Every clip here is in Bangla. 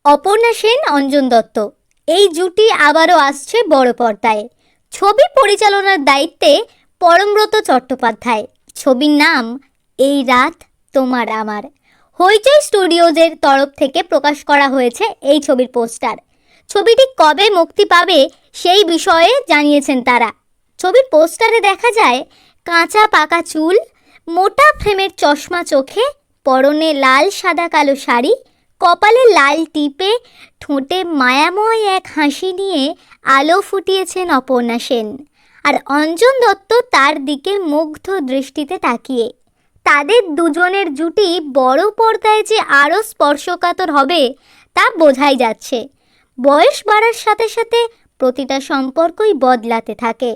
অপর্ণা সেন, অঞ্জন দত্ত এই জুটি আবারও আসছে বড় পর্দায়। ছবি পরিচালনার দায়িত্বে পরমব্রত চট্টোপাধ্যায়। ছবির নাম এই রাত তোমার আমার। হইচই স্টুডিওজের তরফ থেকে প্রকাশ করা হয়েছে এই ছবির পোস্টার। ছবিটি কবে মুক্তি পাবে সেই বিষয়ে জানিয়েছেন তারা। ছবির পোস্টারে দেখা যায় কাঁচা পাকা চুল, মোটা ফ্রেমের চশমা চোখে, পরনে লাল সাদা কালো শাড়ি, কপালে লাল টিপে, ঠোঁটে মায়াময় এক হাসি নিয়ে আলো ফুটিয়েছেন অপর্ণা সেন, আর অঞ্জন দত্ত তার দিকে মুগ্ধ দৃষ্টিতে তাকিয়ে। তাদের দুজনের জুটি বড় পর্দায় যে আরও স্পর্শকাতর হবে তা বোঝাই যাচ্ছে। বয়স বাড়ার সাথে সাথে প্রতিটা সম্পর্কই বদলাতে থাকে।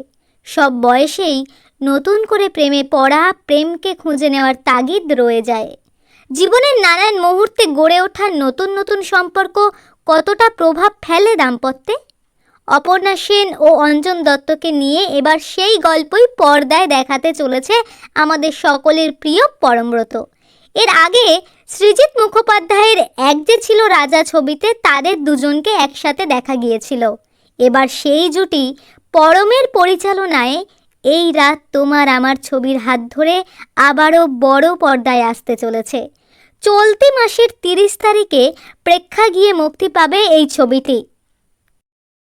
সব বয়সেই নতুন করে প্রেমে পড়া, প্রেমকে খুঁজে নেওয়ার তাগিদ রয়ে যায়। জীবনের নানান মুহূর্তে গড়ে ওঠা নতুন নতুন সম্পর্ক কতটা প্রভাব ফেলে দাম্পত্যে। অপর্ণা সেন ও অঞ্জন দত্তকে নিয়ে এবার সেই গল্পই পর্দায় দেখাতে চলেছে আমাদের সকলের প্রিয় পরমব্রত। এর আগে সৃজিত মুখোপাধ্যায়ের এক যে ছিল রাজা ছবিতে তাদের দুজনকে একসাথে দেখা গিয়েছিল। এবার সেই জুটি পরমের পরিচালনায় এই রাত তোমার আমার ছবির হাত ধরে আবারও বড় পর্দায় আসতে চলেছে। চলতি মাসের 30 তারিখে প্রেক্ষাগৃহে মুক্তি পাবে এই ছবিটি।